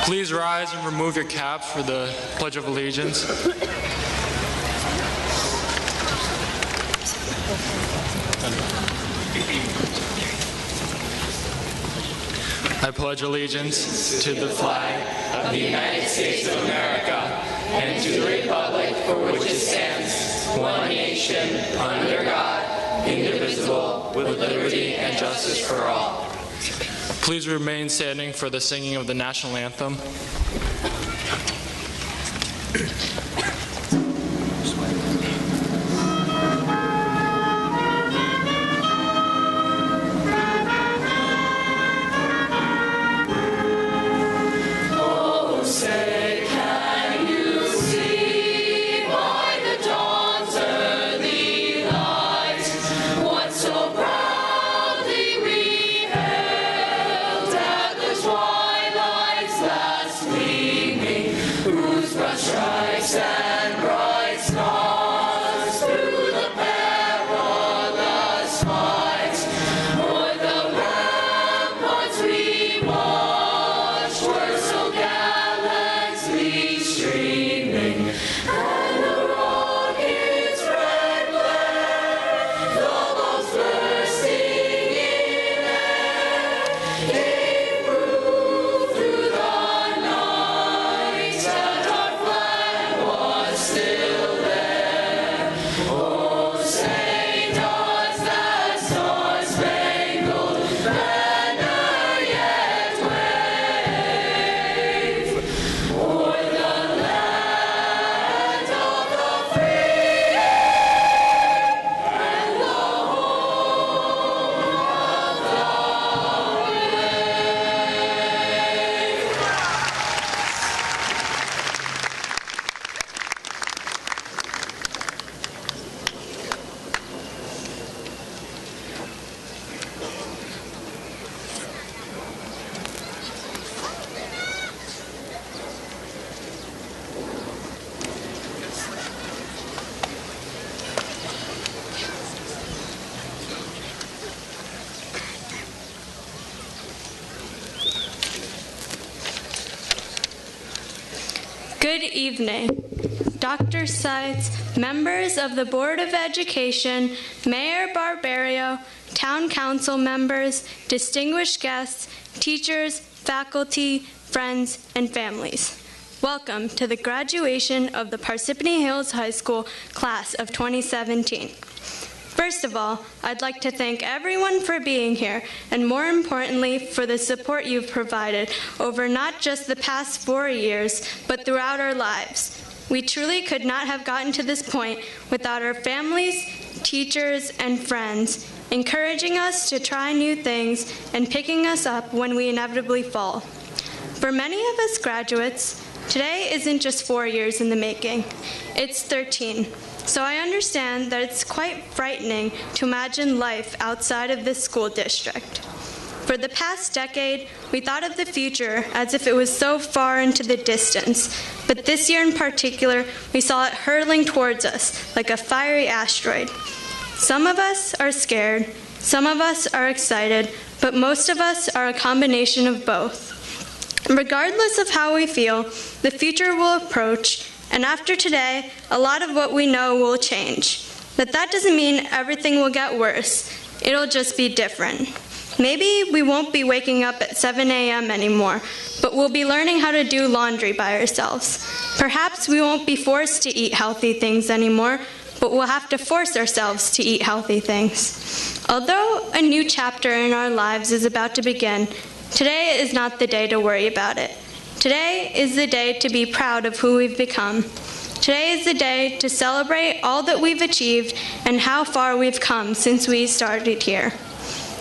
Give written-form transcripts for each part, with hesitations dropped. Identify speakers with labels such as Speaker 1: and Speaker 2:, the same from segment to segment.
Speaker 1: Please rise and remove your caps for the Pledge of Allegiance. I pledge allegiance to the flag of the United States of America and to the republic for which it stands, one nation, under God, indivisible, with liberty and justice for all. Please remain standing for the singing of the national anthem.
Speaker 2: Good evening. Dr. Seitz, members of the Board of Education, Mayor Barbario, Town Council members, distinguished guests, teachers, faculty, friends, and families. Welcome to the graduation of the Parsippany Hills High School Class of 2017. First of all, I'd like to thank everyone for being here, and more importantly, for the support you've provided over not just the past 4 years, but throughout our lives. We truly could not have gotten to this point without our families, teachers, and friends encouraging us to try new things and picking us up when we inevitably fall. For many of us graduates, today isn't just 4 years in the making, it's 13. So I understand that it's quite frightening to imagine life outside of this school district. For the past decade, we thought of the future as if it was so far into the distance, but this year in particular, we saw it hurtling towards us like a fiery asteroid. Some of us are scared, some of us are excited, but most of us are a combination of both. Regardless of how we feel, the future will approach, and after today, a lot of what we know will change. But that doesn't mean everything will get worse. It'll just be different. Maybe we won't be waking up at 7 a.m. anymore, but we'll be learning how to do laundry by ourselves. Perhaps we won't be forced to eat healthy things anymore, but we'll have to force ourselves to eat healthy things. Although a new chapter in our lives is about to begin, today is not the day to worry about it. Today is the day to be proud of who we've become. Today is the day to celebrate all that we've achieved and how far we've come since we started here.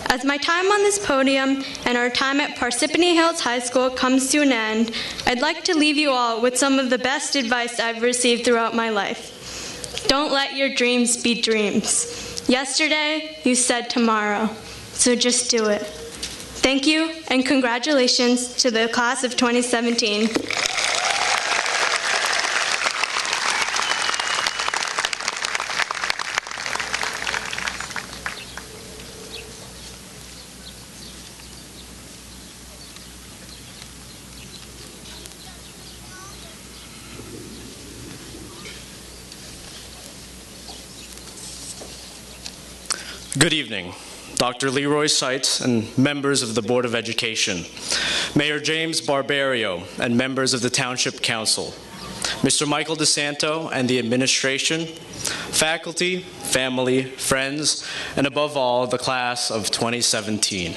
Speaker 2: As my time on this podium and our time at Parsippany Hills High School comes to an end, I'd like to leave you all with some of the best advice I've received throughout my life. Don't let your dreams be dreams. Yesterday, you said tomorrow, so just do it. Thank you, and congratulations to the class of 2017.
Speaker 3: Good evening, Dr. Leroy Seitz and members of the Board of Education, Mayor James Barbario and members of the Township Council, Mr. Michael DeSanto and the administration, faculty, family, friends, and above all, the class of 2017.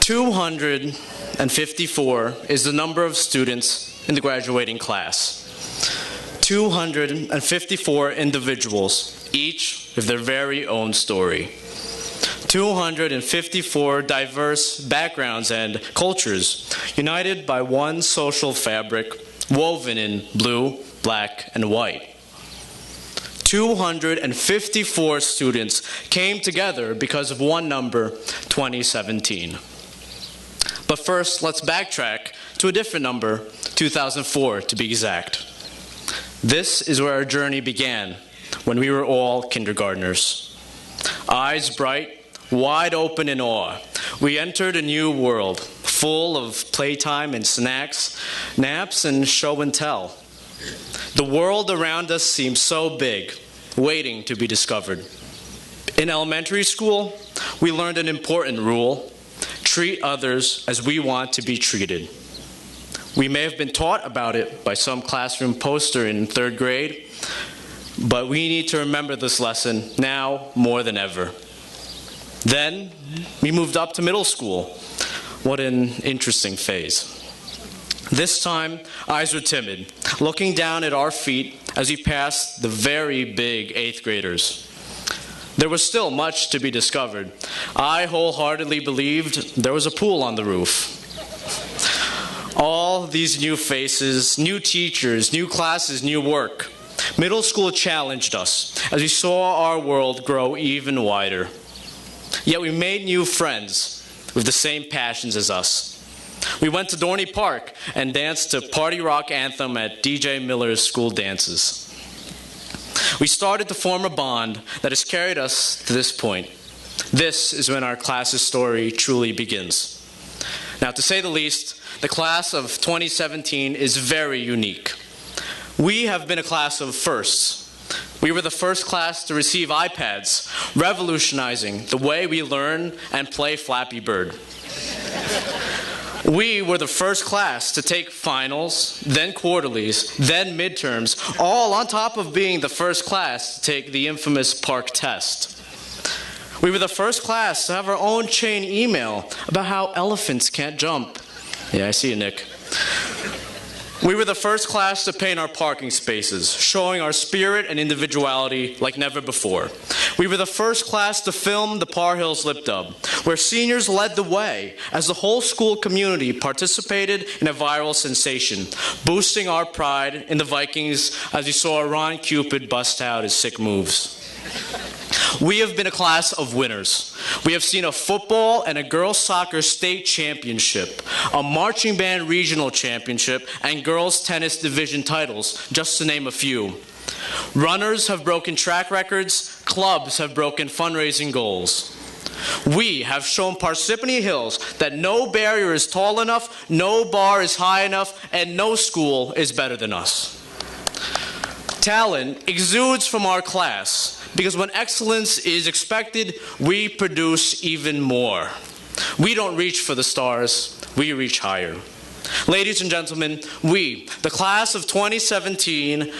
Speaker 3: 254 is the number of students in the graduating class. 254 individuals, each with their very own story. 254 diverse backgrounds and cultures, united by one social fabric, woven in blue, black, and white. 254 students came together because of one number, 2017. But first, let's backtrack to a different number, 2004 to be exact. This is where our journey began, when we were all kindergartners. Eyes bright, wide open in awe, we entered a new world, full of playtime and snacks, naps and show and tell. The world around us seemed so big, waiting to be discovered. In elementary school, we learned an important rule: treat others as we want to be treated. We may have been taught about it by some classroom poster in 3rd grade, but we need to remember this lesson now more than ever. Then, we moved up to middle school. What an interesting phase. This time, eyes were timid, looking down at our feet as we passed the very big 8th graders. There was still much to be discovered. I wholeheartedly believed there was a pool on the roof. All these new faces, new teachers, new classes, new work. Middle school challenged us as we saw our world grow even wider. Yet we made new friends with the same passions as us. We went to Dorney Park and danced to Party Rock Anthem at DJ Miller's school dances. We started to form a bond that has carried us to this point. This is when our class's story truly begins. Now, to say the least, the class of 2017 is very unique. We have been a class of firsts. We were the first class to receive iPads, revolutionizing the way we learn and play Flappy Bird. We were the first class to take finals, then quarterlies, then midterms, all on top of being the first class to take the infamous PARCC test. We were the first class to have our own chain email about how elephants can't jump. Yeah, I see you, Nick. We were the first class to paint our parking spaces, showing our spirit and individuality like never before. We were the first class to film the Par Hills Lip Dub, where seniors led the way as the whole school community participated in a viral sensation, boosting our pride in the Vikings as we saw Ron Cupid bust out his sick moves. We have been a class of winners. We have seen a football and a girls' soccer state championship, a marching band regional championship, and girls' tennis division titles, just to name a few. Runners have broken track records, clubs have broken fundraising goals. We have shown Parsippany Hills that no barrier is tall enough, no bar is high enough, and no school is better than us. Talent exudes from our class, because when excellence is expected, we produce even more. We don't reach for the stars, we reach higher. Ladies and gentlemen, we, the class of 2017,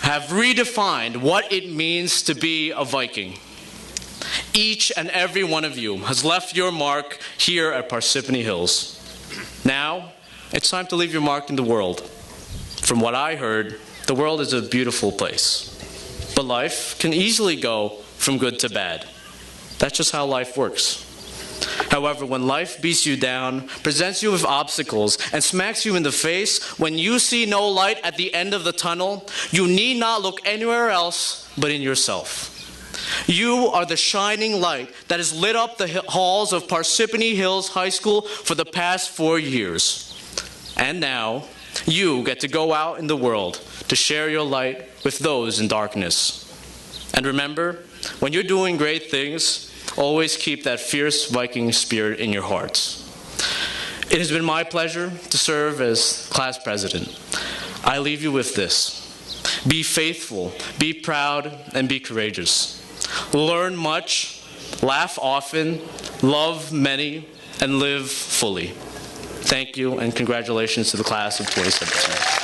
Speaker 3: have redefined what it means to be a Viking. Each and every one of you has left your mark here at Parsippany Hills. Now, it's time to leave your mark in the world. From what I heard, the world is a beautiful place. But life can easily go from good to bad. That's just how life works. However, when life beats you down, presents you with obstacles, and smacks you in the face, when you see no light at the end of the tunnel, you need not look anywhere else but in yourself. You are the shining light that has lit up the halls of Parsippany Hills High School for the past 4 years. And now, you get to go out in the world to share your light with those in darkness. And remember, when you're doing great things, always keep that fierce Viking spirit in your hearts. It has been my pleasure to serve as class president. I leave you with this. Be faithful, be proud, and be courageous. learn much, laugh often, love many, and live fully. Thank you, and congratulations to the class of 2017.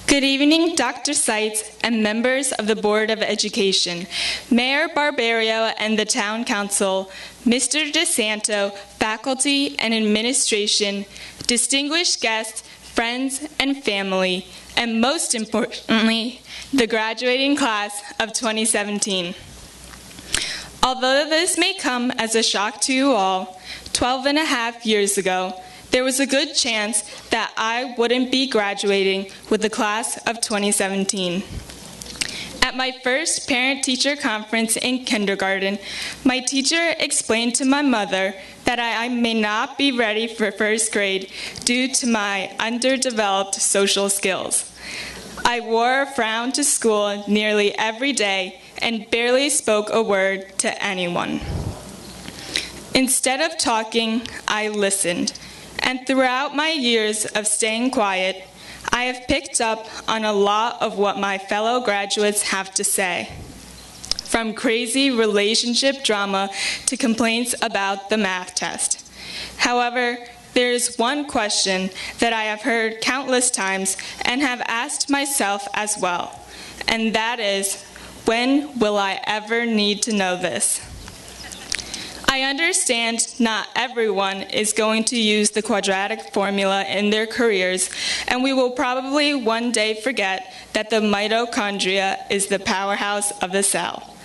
Speaker 4: Good evening, Dr. Seitz and members of the Board of Education, Mayor Barbario and the Town Council, Mr. DeSanto, faculty and administration, distinguished guests, friends and family, and most importantly, the graduating class of 2017. Although this may come as a shock to you all, 12 and a half years ago, there was a good chance that I wouldn't be graduating with the class of 2017. At my first parent-teacher conference in kindergarten, my teacher explained to my mother that I may not be ready for first grade due to my underdeveloped social skills. I wore a frown to school nearly every day and barely spoke a word to anyone. Instead of talking, I listened. And throughout my years of staying quiet, I have picked up on a lot of what my fellow graduates have to say. From crazy relationship drama to complaints about the math test. However, there is one question that I have heard countless times and have asked myself as well, and that is, when will I ever need to know this? I understand not everyone is going to use the quadratic formula in their careers, and we will probably one day forget that the mitochondria is the powerhouse of the cell.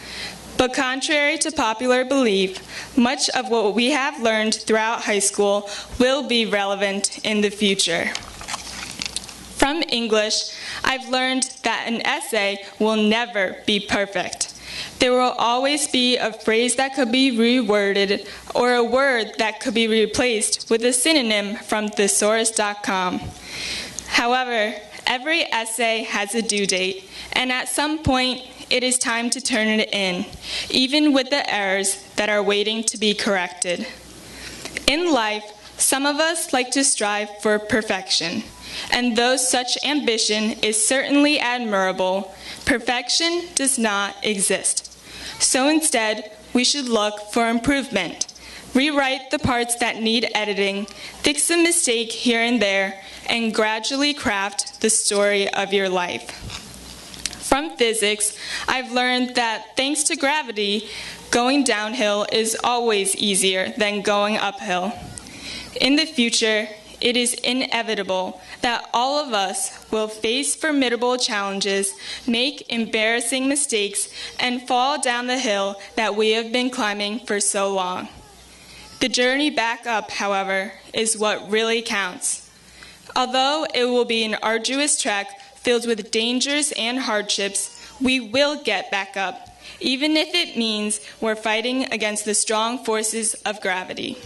Speaker 4: But contrary to popular belief, much of what we have learned throughout high school will be relevant in the future. From English, I've learned that an essay will never be perfect. There will always be a phrase that could be reworded or a word that could be replaced with a synonym from thesaurus.com. However, every essay has a due date, and at some point, it is time to turn it in, even with the errors that are waiting to be corrected. In life, some of us like to strive for perfection, and though such ambition is certainly admirable, perfection does not exist. So instead, we should look for improvement, rewrite the parts that need editing, fix a mistake here and there, and gradually craft the story of your life. From physics, I've learned that thanks to gravity, going downhill is always easier than going uphill. In the future, it is inevitable that all of us will face formidable challenges, make embarrassing mistakes, and fall down the hill that we have been climbing for so long. The journey back up, however, is what really counts. Although it will be an arduous trek filled with dangers and hardships, we will get back up, even if it means we're fighting against the strong forces of gravity.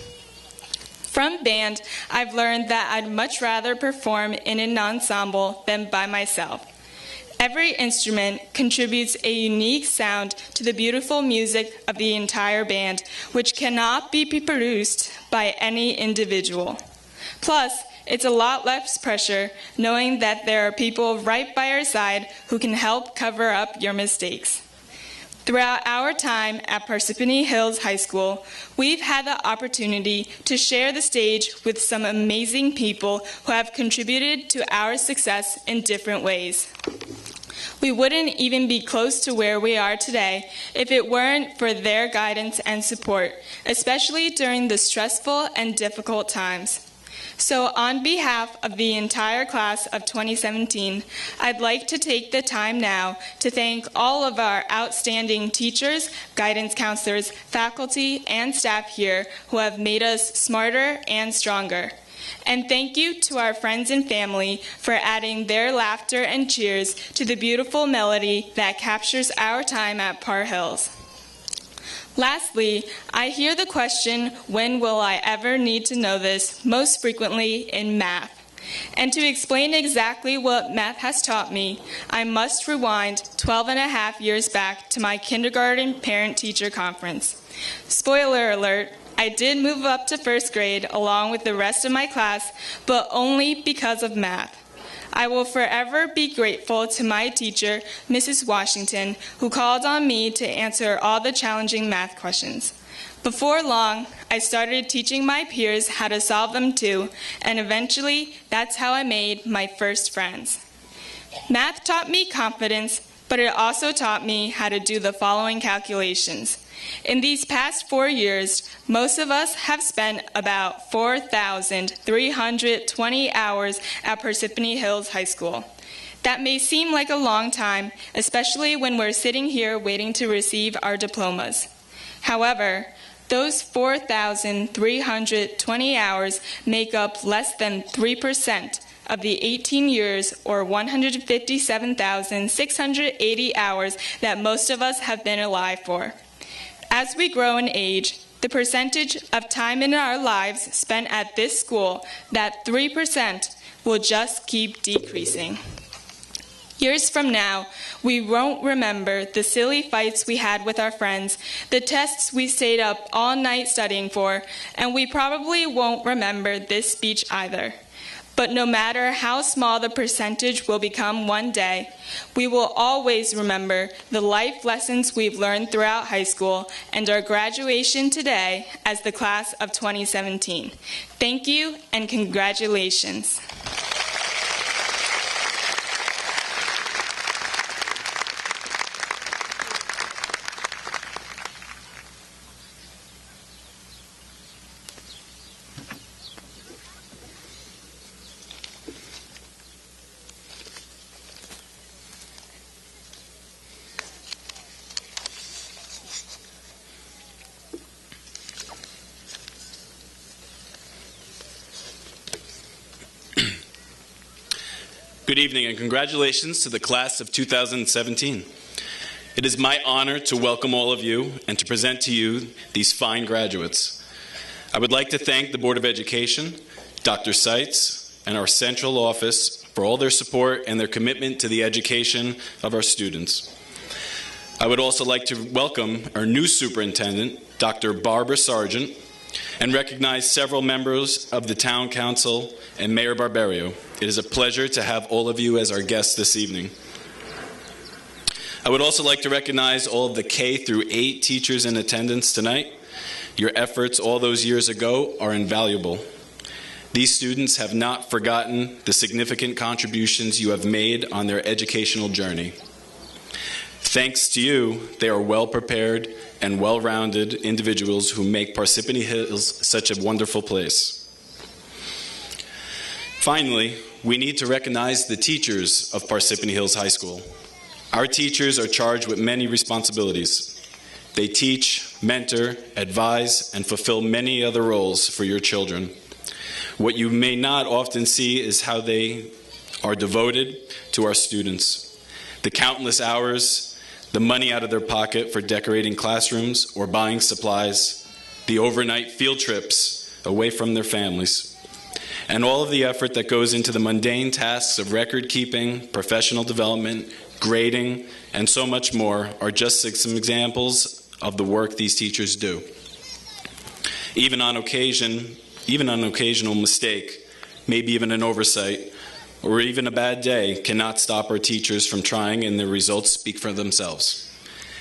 Speaker 4: From band, I've learned that I'd much rather perform in an ensemble than by myself. Every instrument contributes a unique sound to the beautiful music of the entire band, which cannot be reproduced by any individual. Plus, it's a lot less pressure knowing that there are people right by your side who can help cover up your mistakes. Throughout our time at Parsippany Hills High School, we've had the opportunity to share the stage with some amazing people who have contributed to our success in different ways. We wouldn't even be close to where we are today if it weren't for their guidance and support, especially during the stressful and difficult times. So on behalf of the entire class of 2017, I'd like to take the time now to thank all of our outstanding teachers, guidance counselors, faculty, and staff here who have made us smarter and stronger. And thank you to our friends and family for adding their laughter and cheers to the beautiful melody that captures our time at Par Hills. Lastly, I hear the question, when will I ever need to know this, most frequently in math. And to explain exactly what math has taught me, I must rewind 12 and a half years back to my kindergarten parent-teacher conference. Spoiler alert, I did move up to first grade along with the rest of my class, but only because of math. I will forever be grateful to my teacher, Mrs. Washington, who called on me to answer all the challenging math questions. Before long, I started teaching my peers how to solve them too, and eventually, that's how I made my first friends. Math taught me confidence, but it also taught me how to do the following calculations. In these past 4 years, most of us have spent about 4,320 hours at Parsippany Hills High School. That may seem like a long time, especially when we're sitting here waiting to receive our diplomas. However, those 4,320 hours make up less than 3% of the 18 years or 157,680 hours that most of us have been alive for. As we grow in age, the percentage of time in our lives spent at this school, that 3%, will just keep decreasing. Years from now, we won't remember the silly fights we had with our friends, the tests we stayed up all night studying for, and we probably won't remember this speech either. But no matter how small the percentage will become one day, we will always remember the life lessons we've learned throughout high school and our graduation today as the class of 2017. Thank you and congratulations.
Speaker 5: Good evening and congratulations to the class of 2017. It is my honor to welcome all of you and to present to you these fine graduates. I would like to thank the Board of Education, Dr. Seitz, and our central office for all their support and their commitment to the education of our students. I would also like to welcome our new superintendent, Dr. Barbara Sargent, and recognize several members of the Town Council and Mayor Barberio. It is a pleasure to have all of you as our guests this evening. I would also like to recognize all of the K through 8 teachers in attendance tonight. Your efforts all those years ago are invaluable. These students have not forgotten the significant contributions you have made on their educational journey. Thanks to you, they are well-prepared and well-rounded individuals who make Parsippany Hills such a wonderful place. Finally, we need to recognize the teachers of Parsippany Hills High School. Our teachers are charged with many responsibilities. They teach, mentor, advise, and fulfill many other roles for your children. What you may not often see is how they are devoted to our students. The countless hours, the money out of their pocket for decorating classrooms or buying supplies, the overnight field trips away from their families, and all of the effort that goes into the mundane tasks of record keeping, professional development, grading, and so much more are just some examples of the work these teachers do. Even on occasional mistake, maybe even an oversight, or even a bad day cannot stop our teachers from trying, and their results speak for themselves.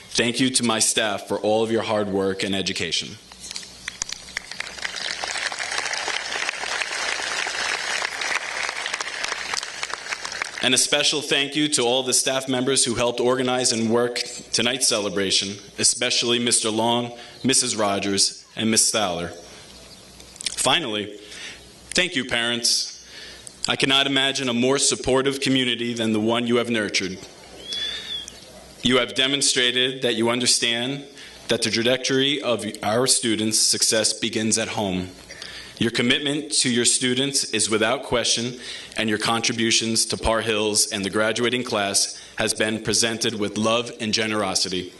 Speaker 5: Thank you to my staff for all of your hard work and education. And a special thank you to all the staff members who helped organize and work tonight's celebration, especially Mr. Long, Mrs. Rogers, and Ms. Thaler. Finally, thank you, parents. I cannot imagine a more supportive community than the one you have nurtured. You have demonstrated that you understand that the trajectory of our students' success begins at home. Your commitment to your students is without question, and your contributions to Par Hills and the graduating class has been presented with love and generosity.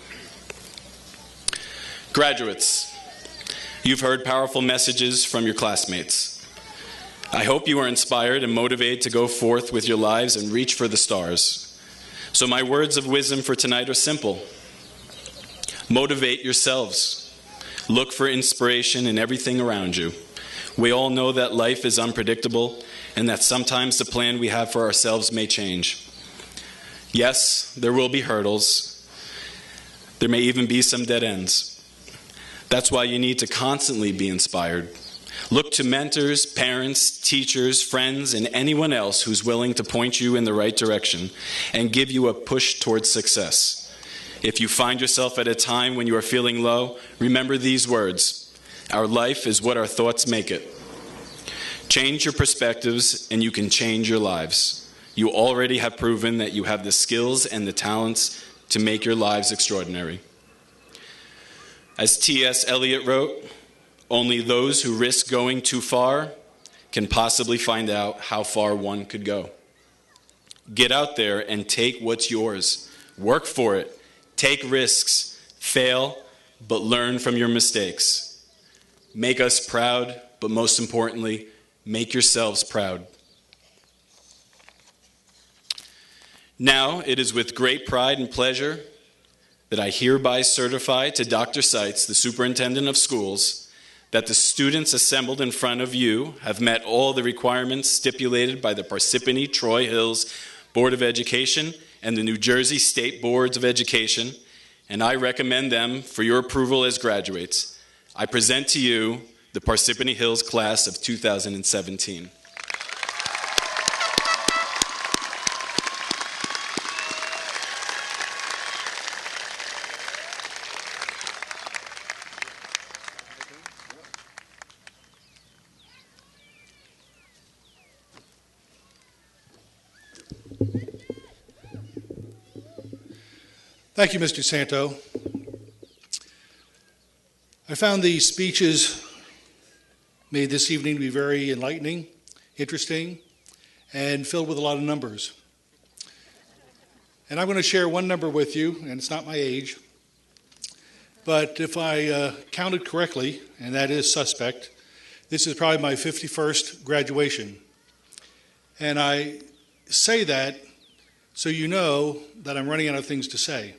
Speaker 5: Graduates, you've heard powerful messages from your classmates. I hope you are inspired and motivated to go forth with your lives and reach for the stars. So my words of wisdom for tonight are simple. Motivate yourselves. Look for inspiration in everything around you. We all know that life is unpredictable and that sometimes the plan we have for ourselves may change. Yes, there will be hurdles. There may even be some dead ends. That's why you need to constantly be inspired. Look to mentors, parents, teachers, friends, and anyone else who's willing to point you in the right direction and give you a push towards success. If you find yourself at a time when you are feeling low, remember these words. Our life is what our thoughts make it. Change your perspectives and you can change your lives. You already have proven that you have the skills and the talents to make your lives extraordinary. As T.S. Eliot wrote, only those who risk going too far can possibly find out how far one could go. Get out there and take what's yours. Work for it. Take risks. Fail, but learn from your mistakes. Make us proud, but most importantly, make yourselves proud. Now, it is with great pride and pleasure that I hereby certify to Dr. Seitz, the Superintendent of Schools, that the students assembled in front of you have met all the requirements stipulated by the Parsippany Troy Hills Board of Education and the New Jersey State Boards of Education, and I recommend them for your approval as graduates. I present to you the Parsippany Hills class of 2017.
Speaker 6: Thank you, Mr. Santo. I found the speeches made this evening to be very enlightening, interesting, and filled with a lot of numbers. And I'm going to share one number with you, and it's not my age, but if I counted correctly, and that is suspect, this is probably my 51st graduation. And I say that so you know that I'm running out of things to say.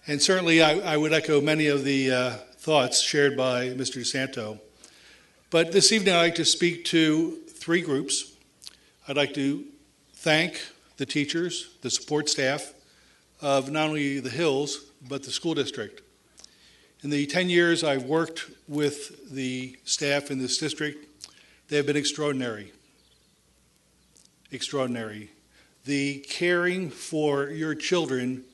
Speaker 6: And certainly I would echo many of the thoughts shared by Mr. DeSanto. But this evening I'd like to speak to three groups. I'd like to thank the teachers, the support staff of not only the Hills, but the school district. In the 10 years I've worked with the staff in this district, they have been extraordinary. Extraordinary. The caring for your children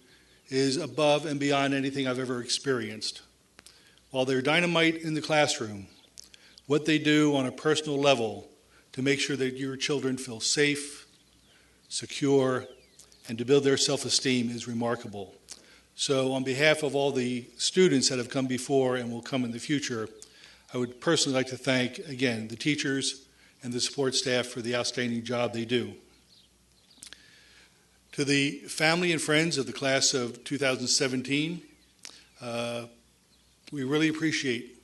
Speaker 6: is above and beyond anything I've ever experienced. While they're dynamite in the classroom, what they do on a personal level to make sure that your children feel safe, secure, and to build their self-esteem is remarkable. So on behalf of all the students that have come before and will come in the future, I would personally like to thank, again, the teachers and the support staff for the outstanding job they do. To the family and friends of the class of 2017, we really appreciate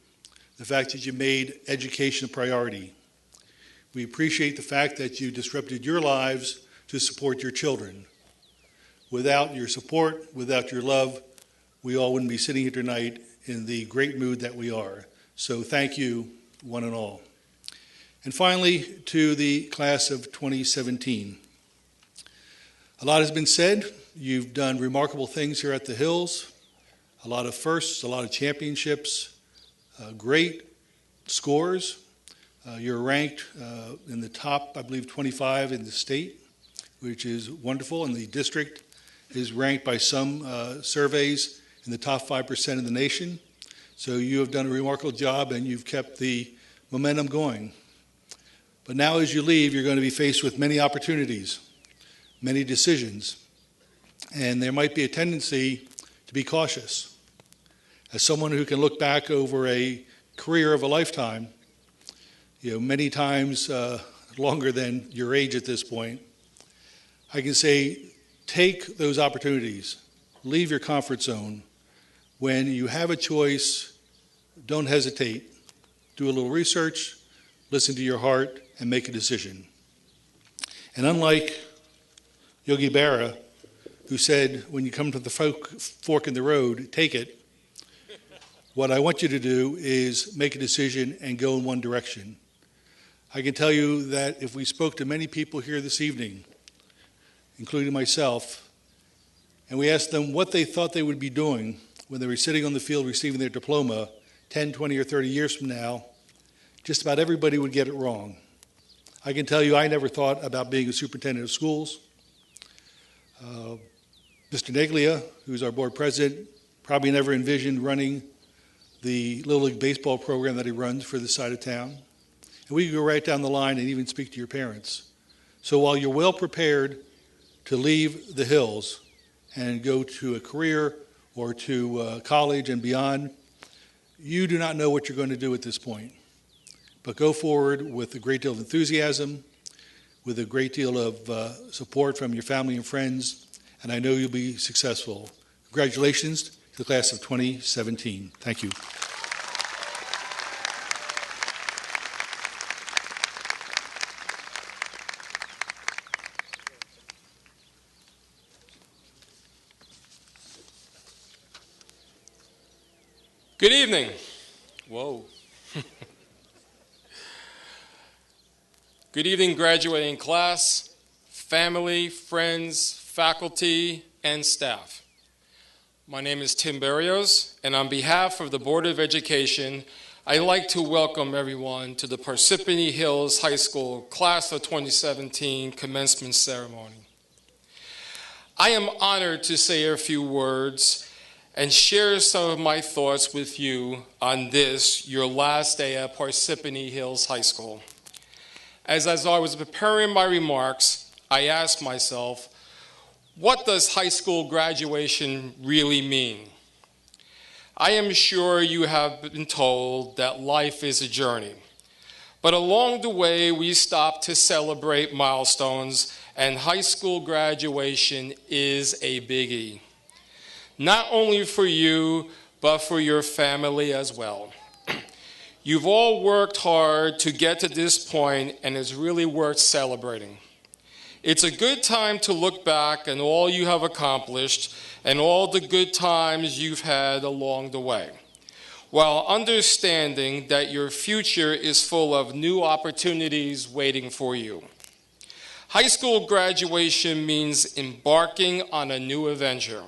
Speaker 6: the fact that you made education a priority. We appreciate the fact that you disrupted your lives to support your children. Without your support, without your love, we all wouldn't be sitting here tonight in the great mood that we are. So thank you, one and all. And finally, to the class of 2017. A lot has been said. You've done remarkable things here at the Hills. A lot of firsts, a lot of championships, great scores. You're ranked in the top, I believe, 25 in the state, which is wonderful. And the district is ranked by some surveys in the top 5% in the nation. So you have done a remarkable job and you've kept the momentum going. But now as you leave, you're going to be faced with many opportunities, many decisions, and there might be a tendency to be cautious. As someone who can look back over a career of a lifetime, many times longer than your age at this point, I can say take those opportunities, leave your comfort zone, When you have a choice, don't hesitate. Do a little research, listen to your heart, and make a decision. And unlike Yogi Berra, who said, when you come to the fork in the road, take it, what I want you to do is make a decision and go in one direction. I can tell you that if we spoke to many people here this evening, including myself, and we asked them what they thought they would be doing when they were sitting on the field receiving their diploma 10, 20, or 30 years from now, just about everybody would get it wrong. I can tell you I never thought about being a superintendent of schools. Mr. Neglia, who's our board president, probably never envisioned running the Little League baseball program that he runs for this side of town. And we could go right down the line and even speak to your parents. So while you're well prepared to leave the hills and go to a career or to college and beyond, you do not know what you're going to do at this point. But go forward with a great deal of enthusiasm, with a great deal of support from your family and friends, and I know you'll be successful. Congratulations to the class of 2017. Thank you.
Speaker 7: Good evening. Whoa. Good evening, graduating class, family, friends, faculty, and staff. My name is Tim Berrios, and on behalf of the Board of Education, I'd like to welcome everyone to the Parsippany Hills High School Class of 2017 Commencement Ceremony. I am honored to say a few words and share some of my thoughts with you on this, your last day at Parsippany Hills High School. As I was preparing my remarks, I asked myself, what does high school graduation really mean? I am sure you have been told that life is a journey, but along the way we stop to celebrate milestones, and high school graduation is a biggie. Not only for you, but for your family as well. You've all worked hard to get to this point, and it's really worth celebrating. It's a good time to look back on all you have accomplished and all the good times you've had along the way, while understanding that your future is full of new opportunities waiting for you. High school graduation means embarking on a new adventure.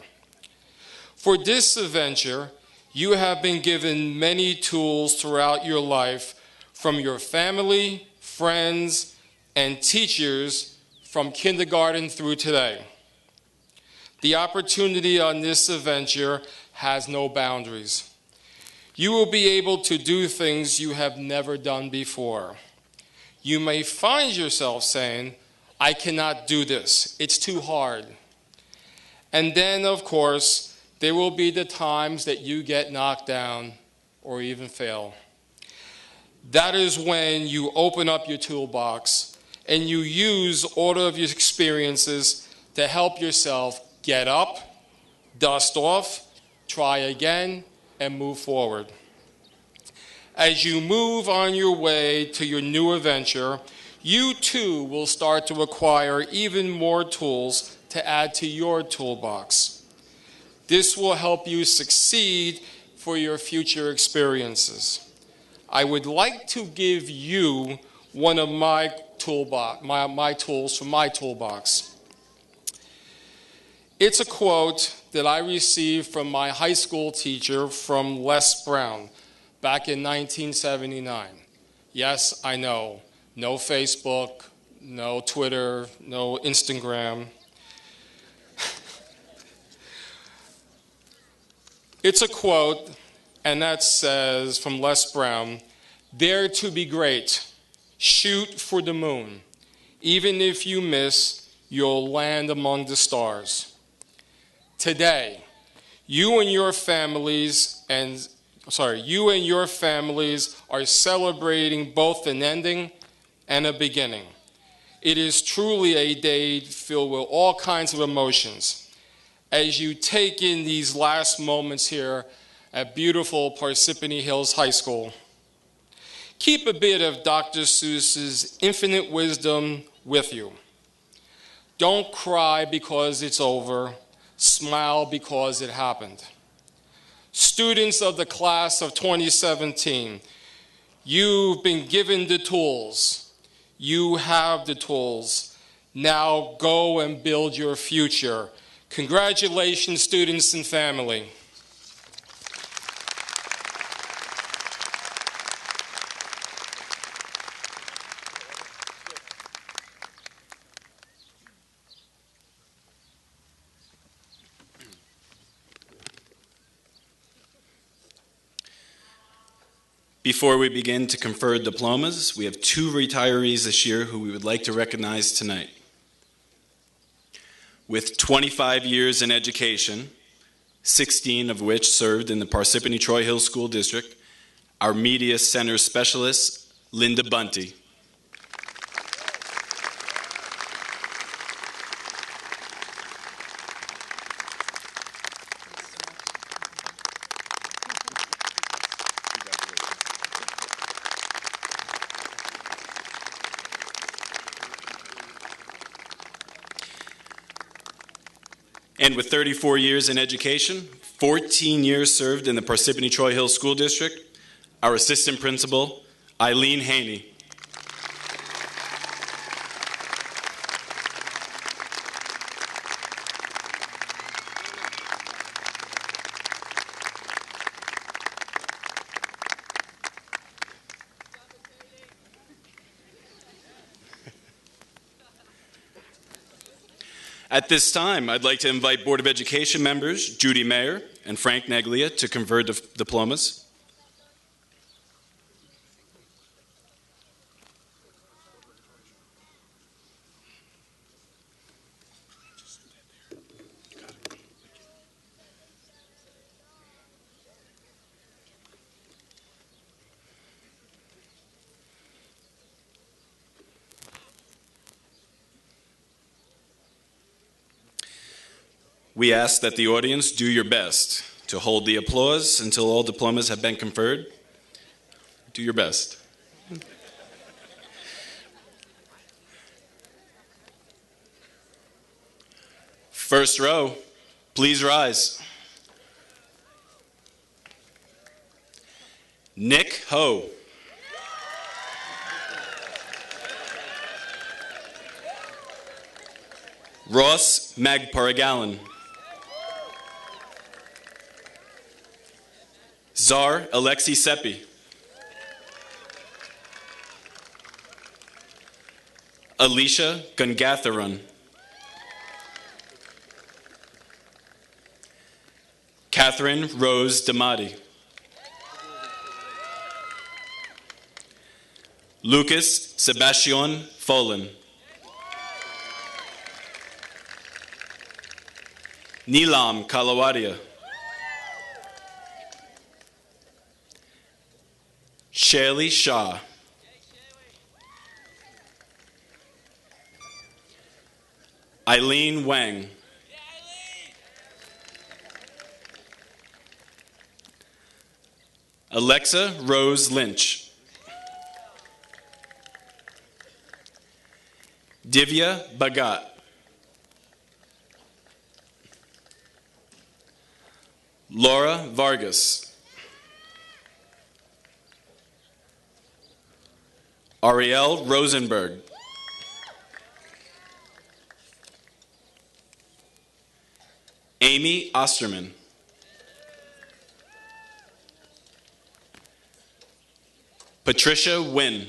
Speaker 7: For this adventure, you have been given many tools throughout your life from your family, friends, and teachers from kindergarten through today. The opportunity on this adventure has no boundaries. You will be able to do things you have never done before. You may find yourself saying, I cannot do this, it's too hard. And then, of course, there will be the times that you get knocked down or even fail. That is when you open up your toolbox and you use all of your experiences to help yourself get up, dust off, try again, and move forward. As you move on your way to your new adventure, you too will start to acquire even more tools to add to your toolbox. This will help you succeed for your future experiences. I would like to give you one of my tools from my toolbox. It's a quote that I received from my high school teacher from Les Brown back in 1979. Yes, I know, no Facebook, no Twitter, no Instagram. It's a quote, and that says, from Les Brown, "Dare to be great, shoot for the moon. Even if you miss, you'll land among the stars." Today, you and your families are celebrating both an ending and a beginning. It is truly a day filled with all kinds of emotions. as you take in these last moments here at beautiful Parsippany Hills High School. Keep a bit of Dr. Seuss's infinite wisdom with you. Don't cry because it's over. Smile because it happened. Students of the class of 2017, you've been given the tools. You have the tools. Now go and build your future. Congratulations, students and family.
Speaker 5: Before we begin to confer diplomas, we have 2 retirees this year who we would like to recognize tonight. With 25 years in education, 16 of which served in the Parsippany Troy Hill School District, our Media Center Specialist, Linda Bunty. And with 34 years in education, 14 years served in the Parsippany Troy Hill School District, our assistant principal, Eileen Haney. At this time, I'd like to invite Board of Education members Judy Mayer and Frank Neglia to confer diplomas. We ask that the audience do your best to hold the applause until all diplomas have been conferred. Do your best. First row, please rise. Nick Ho. Ross Magparagalan. Zar Alexi Seppi. Alicia Gungatharan. Catherine Rose Damati. Lucas Sebastian Follin. Neelam Kalawadia. Shaylee Shah. Eileen Wang. Alexa Rose Lynch. Divya Bhagat. Laura Vargas. Ariel Rosenberg. Amy Osterman. Patricia Wynn.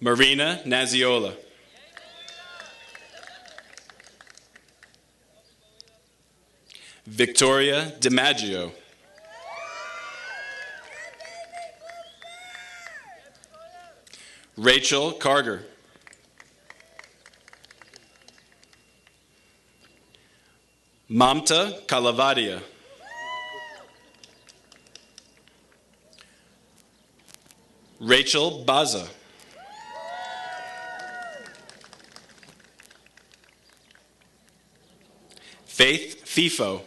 Speaker 5: Marina Naziola. Victoria DiMaggio. Rachel Carger. Mamta Kalavadia. Rachel Baza. Faith FIFO.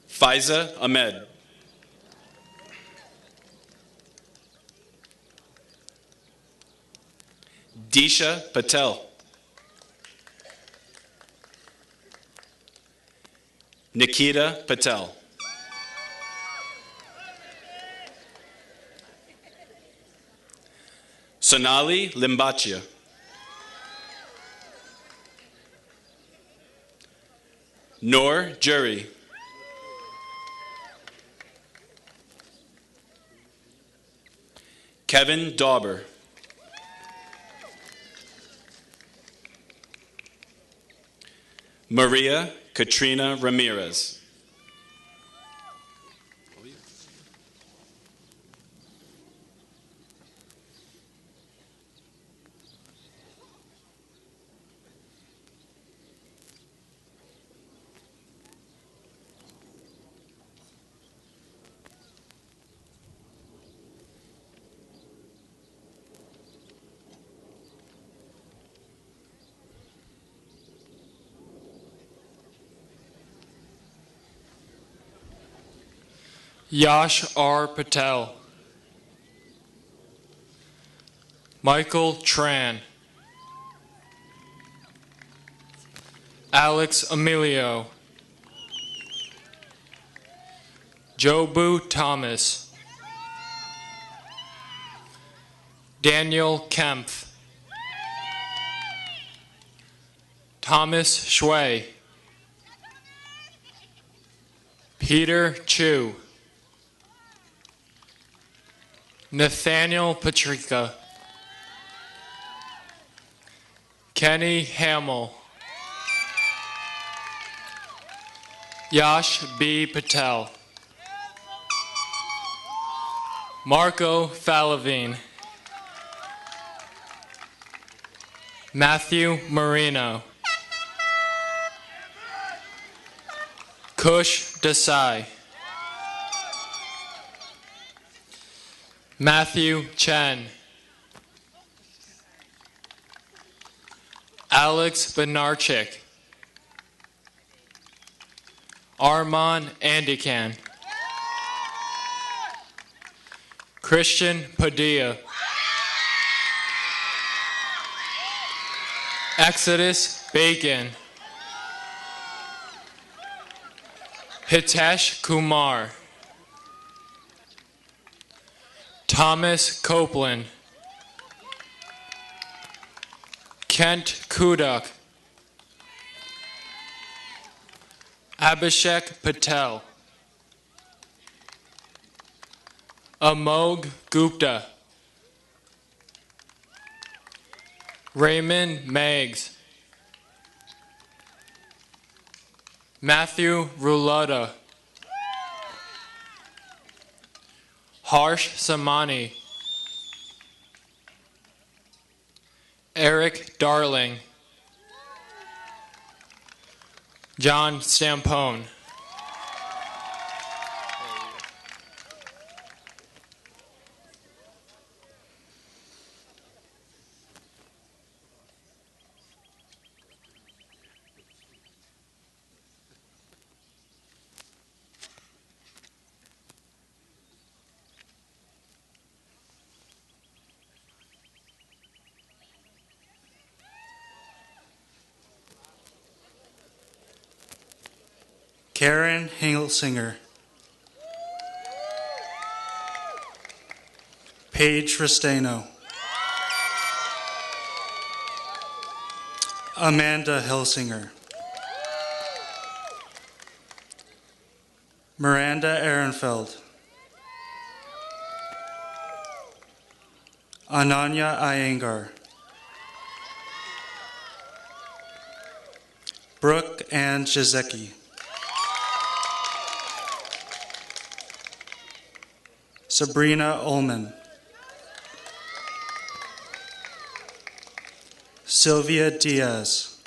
Speaker 5: Faiza Ahmed. Disha Patel. Nikita Patel. Sonali Limbachia. Noor Jury. Kevin Dauber. Maria Katrina Ramirez.
Speaker 7: Yash R. Patel. Michael Tran. Alex Emilio. Jobu Thomas. Daniel Kempf. Thomas Shui. Peter Chu. Nathaniel Patrica. Kenny Hamill. Yash B. Patel. Marco Falavine. Matthew Marino. Kush Desai. Matthew Chen. Alex Benarchik. Armand Andikan. Christian Padilla. Exodus Bacon. Hitesh Kumar. Thomas Copeland. Kent Kudak. Abhishek Patel. Amog Gupta. Raymond Meggs. Matthew Rulada. Harsh Samani. Eric Darling. John Stampone.
Speaker 8: Karen Hingelsinger. Paige Restaino. Amanda Hilsinger. Miranda Ehrenfeld. Ananya Iyengar. Brooke Ann Jazecki. Sabrina Ullman. Sylvia Diaz.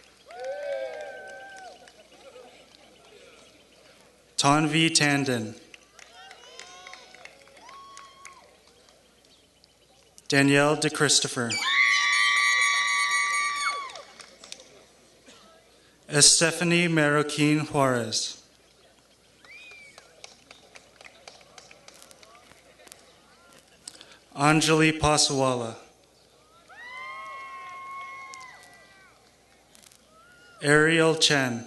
Speaker 8: Tanvi Tandon. Danielle DeChristopher. Estefany Marroquin Juarez. Anjali Paswala. Ariel Chen.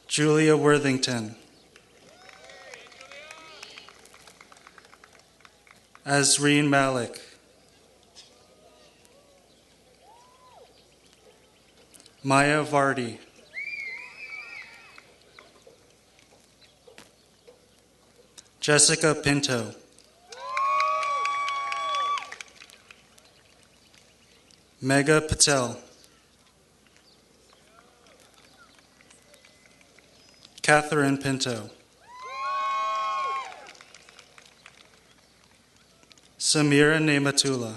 Speaker 8: Julia Worthington. Azreen Malik. Maya Vardy. Jessica Pinto. Megha Patel. Catherine Pinto. Samira Nematullah.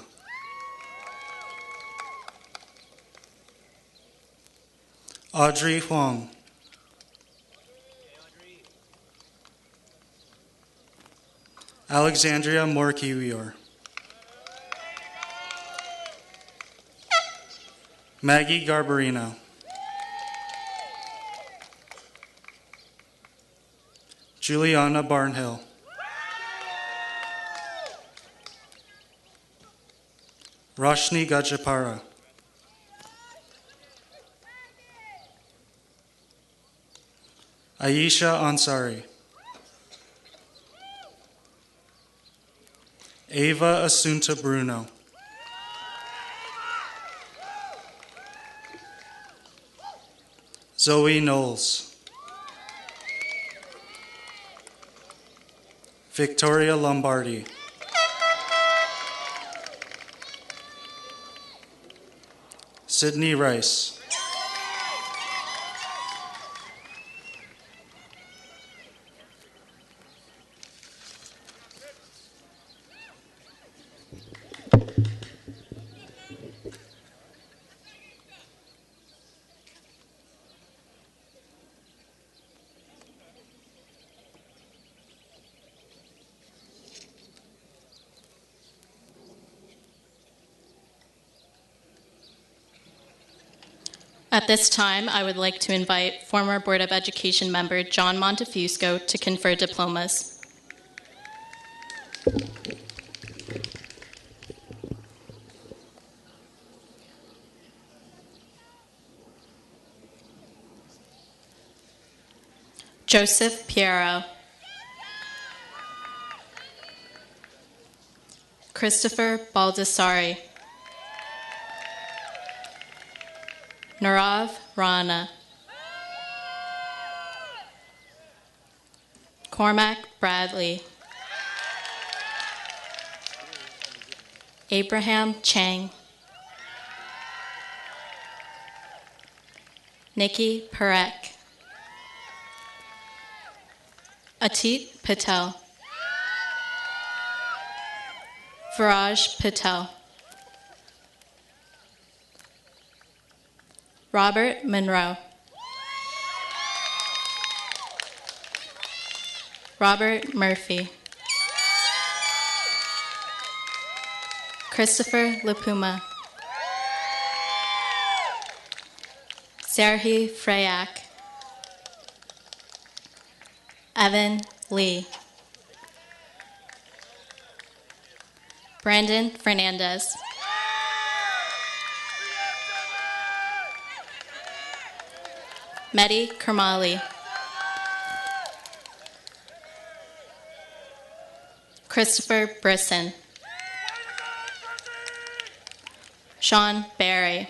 Speaker 8: Audrey Huang. Alexandria Morkiwior. Maggie Garbarino. Juliana Barnhill. Roshni Gajapara. Aisha Ansari. Ava Asunta Bruno. Zoe Knowles. Victoria Lombardi. Sydney Rice.
Speaker 9: At this time, I would like to invite former Board of Education member John Montefusco to confer diplomas. Joseph Piero. Christopher Baldessari. Narav Rana. Cormac Bradley. Abraham Chang. Nikki Parek. Atit Patel. Viraj Patel. Robert Monroe. Robert Murphy. Christopher Lipuma. Serhi Freyak. Evan Lee. Brandon Fernandez. Mehdi Kermali. Christopher Brisson. Sean Barry.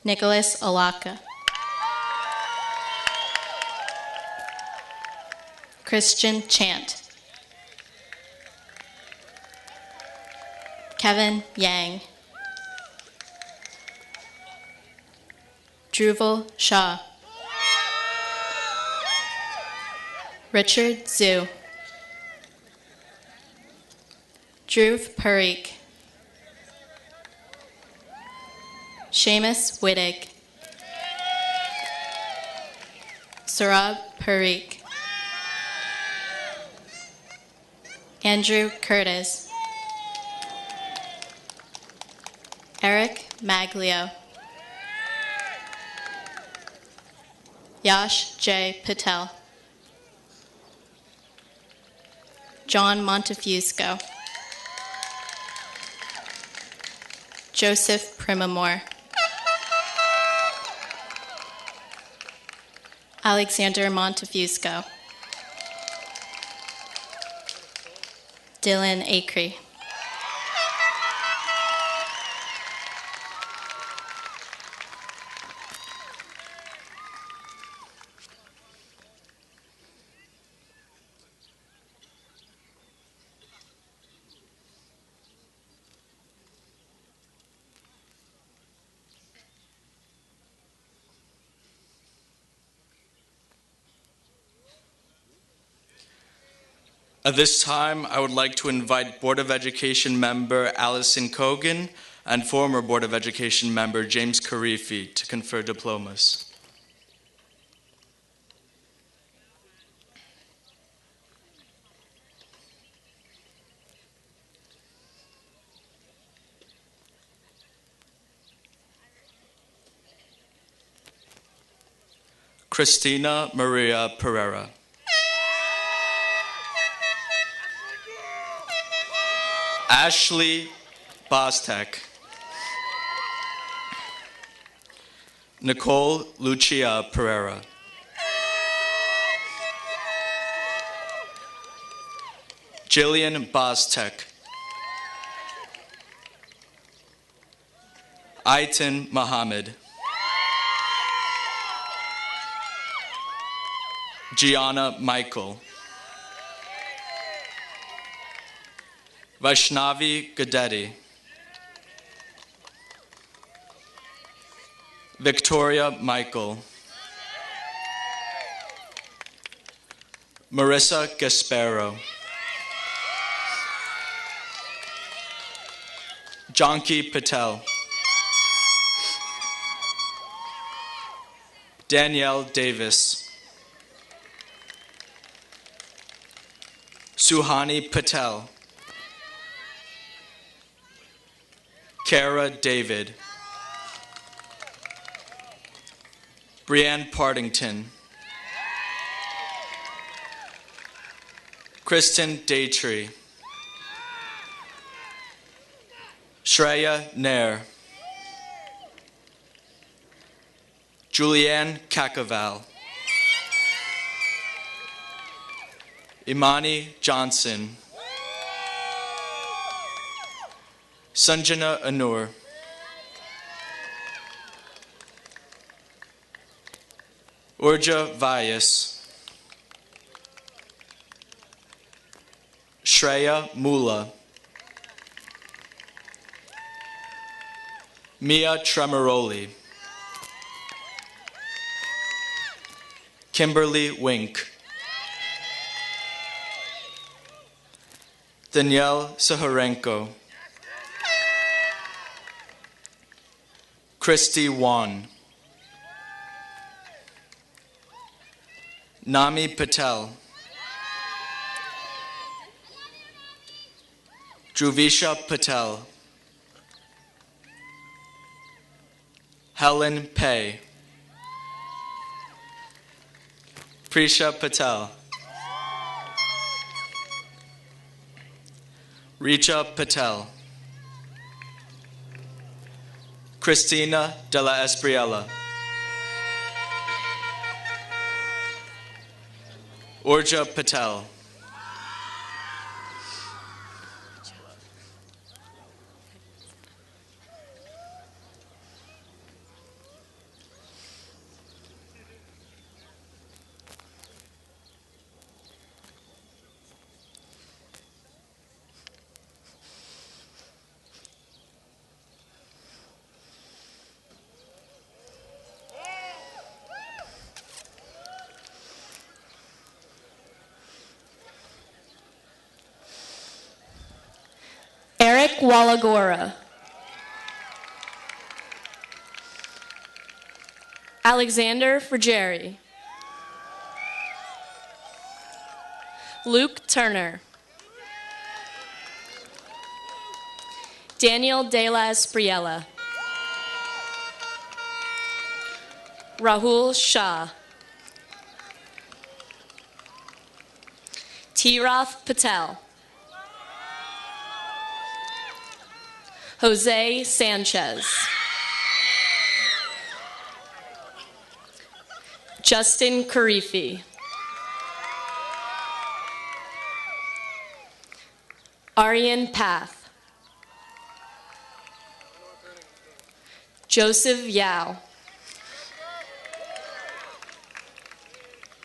Speaker 9: Nicholas Alaka. Christian Chant. Kevin Yang. Dhruval Shah. Richard Zhu. Dhruv Parikh. Seamus Wittig. Saurabh Parikh. Andrew Curtis. Eric Maglio. Yash J. Patel. John Montefusco. Joseph Primamore. Alexander Montefusco. Dylan Acree.
Speaker 3: At this time, I would like to invite Board of Education member Allison Cogan and former Board of Education member James Karifi to confer diplomas. Christina Maria Pereira. Ashley Bostek. Nicole Lucia Pereira. Jillian Bostek. Aitan Muhammad. Gianna Michael. Vaishnavi Gadetti. Victoria Michael. Marissa Gasparo. Janki Patel. Danielle Davis. Suhani Patel. Kara David. Brianne Partington. Kristen Daytree. Shreya Nair. Julianne Kakaval. Imani Johnson. Sanjana Anur. Urja Vyas. Shreya Mula. Mia Tremoroli. Kimberly Wink. Danielle Saharenko. Christy Wan. Nami Patel. Dhruvisha Patel. Helen Pei. Prisha Patel. Richa Patel. Christina de la Espriella. Urja Patel.
Speaker 10: Eric Wallagora. Alexander Frigeri. Luke Turner. Daniel De La Espriella. Rahul Shah. Tirath Patel. Jose Sanchez. Justin Karifi. Aryan Path. Joseph Yao.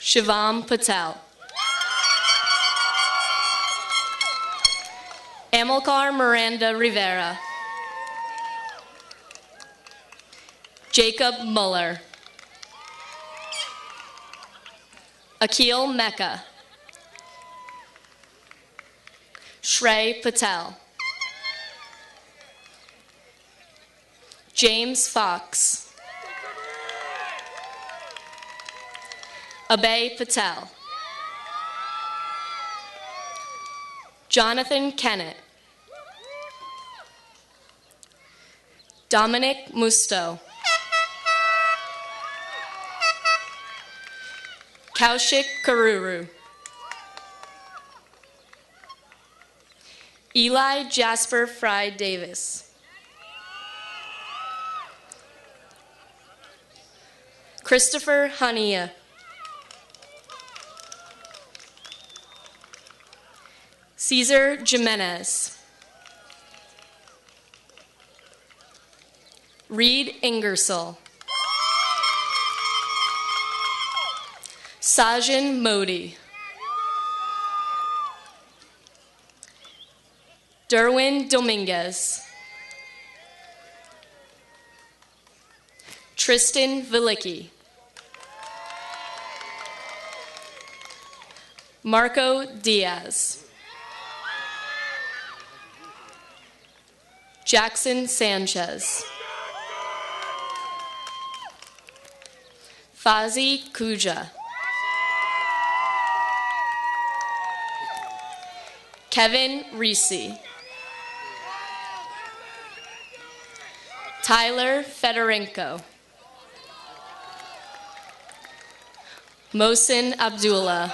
Speaker 10: Shivam Patel. Amilcar Miranda Rivera. Jacob Muller. Akil Mecca. Shrey Patel. James Fox. Abhay Patel. Jonathan Kennett. Dominic Musto. Kaushik Karuru. Eli Jasper Fry Davis. Christopher Hania. Cesar Jimenez. Reed Ingersoll. Sajan Modi. Derwin Dominguez. Tristan Velicki. Marco Diaz. Jackson Sanchez. Fazi Kuja. Kevin Reese. Tyler Fedorenko. Mohsin Abdullah.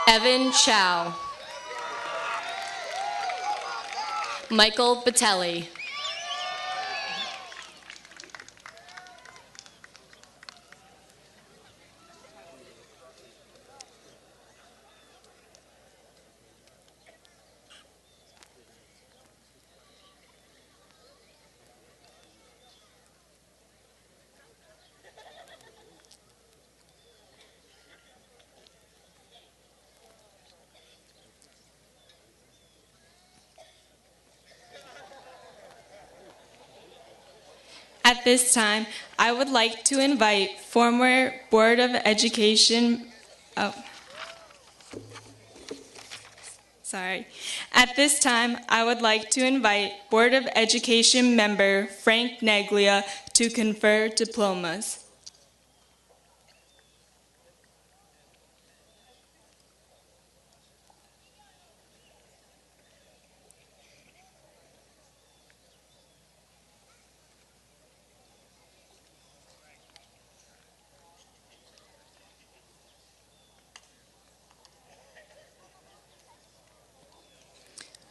Speaker 10: Evan Chow. Michael Batelli.
Speaker 4: At this time, I would like to invite former Board of Education, At this time, I would like to invite Board of Education member Frank Neglia to confer diplomas.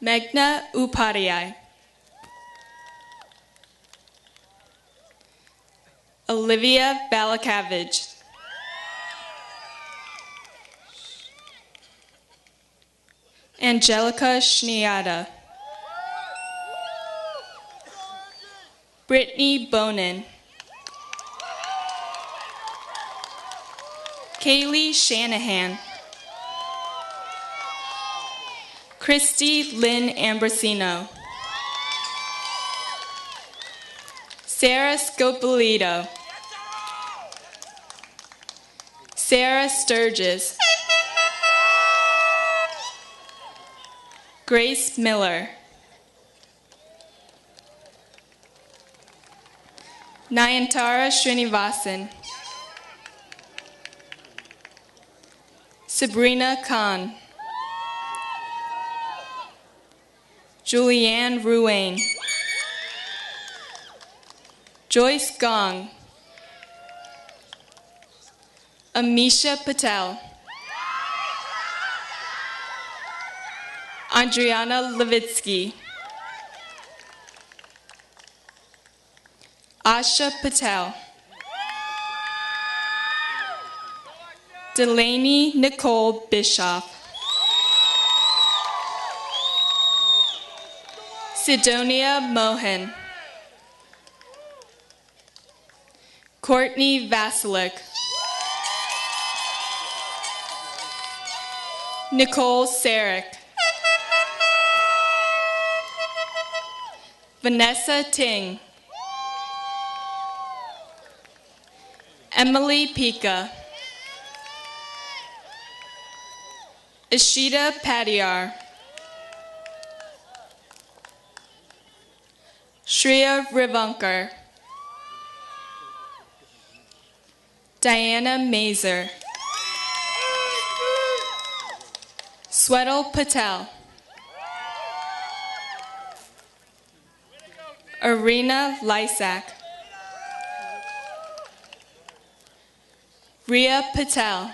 Speaker 4: Meghna Upadhyay. Olivia Balakavage. Angelica Shniada. Brittany Bonin. Kaylee Shanahan. Christy Lynn Ambrosino. Sarah Scopolito. Sarah Sturgis. Grace Miller. Nayantara Srinivasan. Sabrina Khan. Julianne Ruane. Joyce Gong, Amisha Patel, Andriana Levitsky, Asha Patel, Delaney Nicole Bischoff, Sidonia Mohan, Courtney Vasilik, Nicole Sarek, Vanessa Ting, Emily Pika, Ishita Padiyar, Shreya Rivankar, Diana Mazer, Swetal Patel, Arena Lysak, Ria Patel,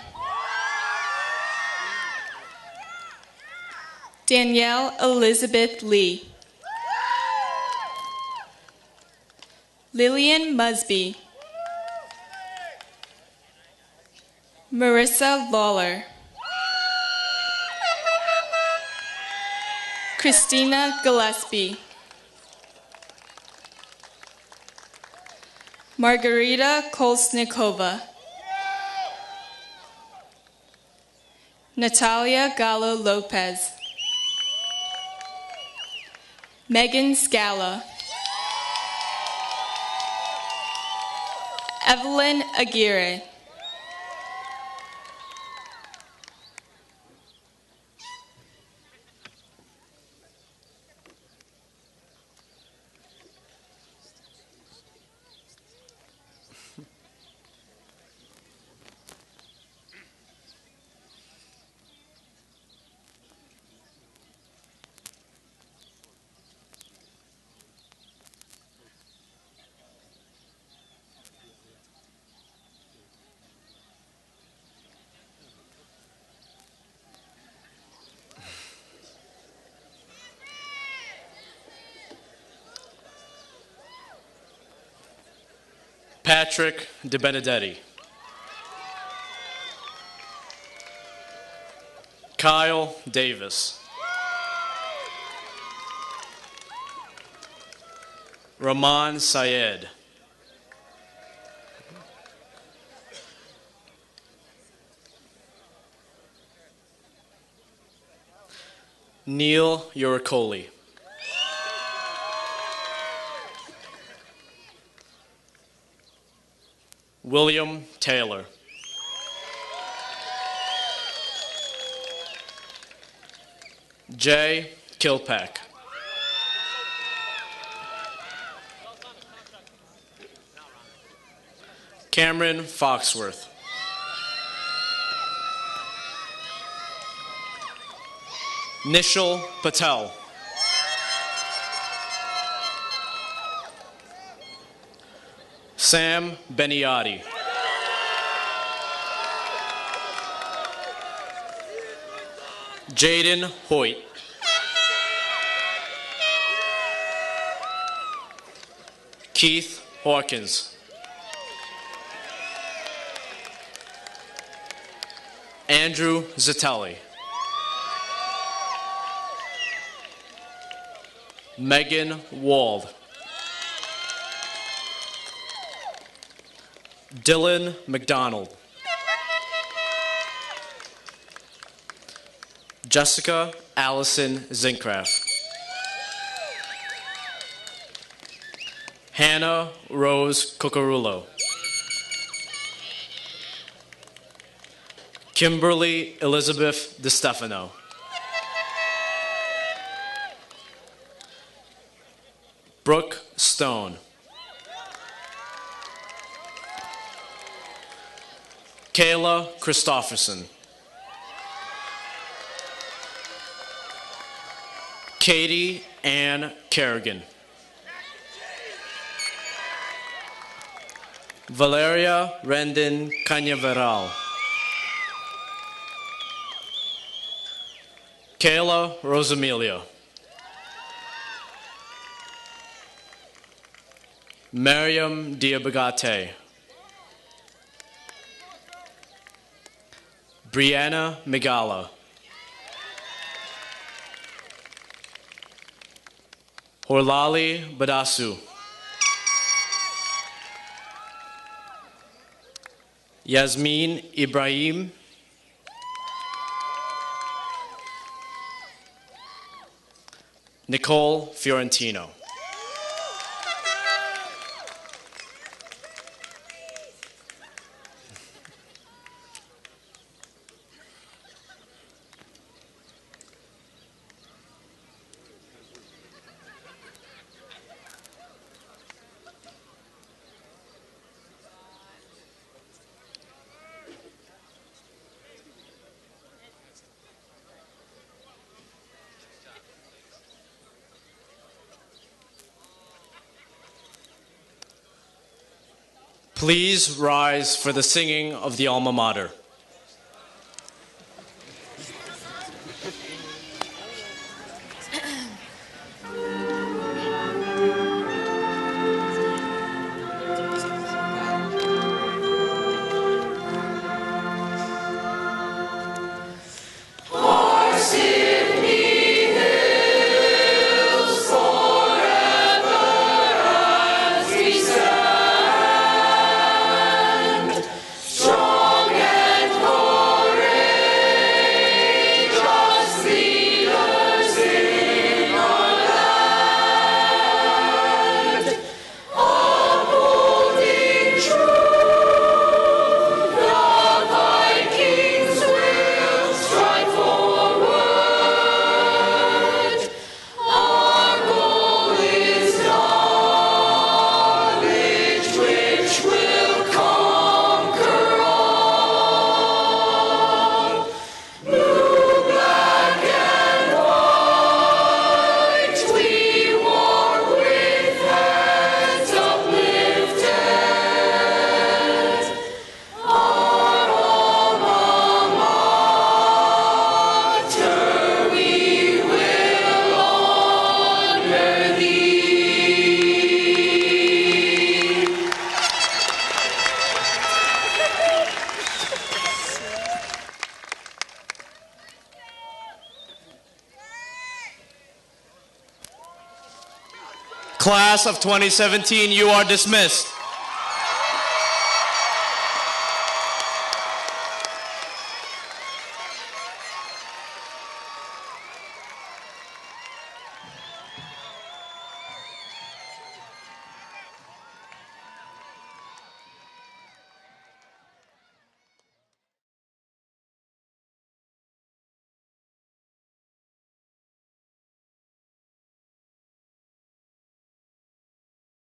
Speaker 4: Danielle Elizabeth Lee, Lillian Musby, Marissa Lawler, Christina Gillespie, Margarita Kolsnikova, Natalia Gallo Lopez, Megan Scala, Evelyn Aguirre,
Speaker 3: Patrick De Benedetti, Kyle Davis, Rahman Syed, Neil Uricoli, William Taylor, Jay Kilpack, Cameron Foxworth, Nishal Patel, Sam Beniotti, Jaden Hoyt, Keith Hawkins, Andrew Zitelli, Megan Wald, Dylan McDonald, Jessica Allison Zincraft, Hannah Rose Cucarulo, Kimberly Elizabeth DeStefano, Brooke Stone, Kayla Christofferson, Katie Ann Kerrigan, Valeria Rendon Cañaveral. Kayla Rosamelia. Mariam Diabagate. Brianna Migala. Horlali Badasu. Yasmin Ibrahim. Nicole Fiorentino. Please rise for the singing of the alma mater. Class of 2017, you are dismissed.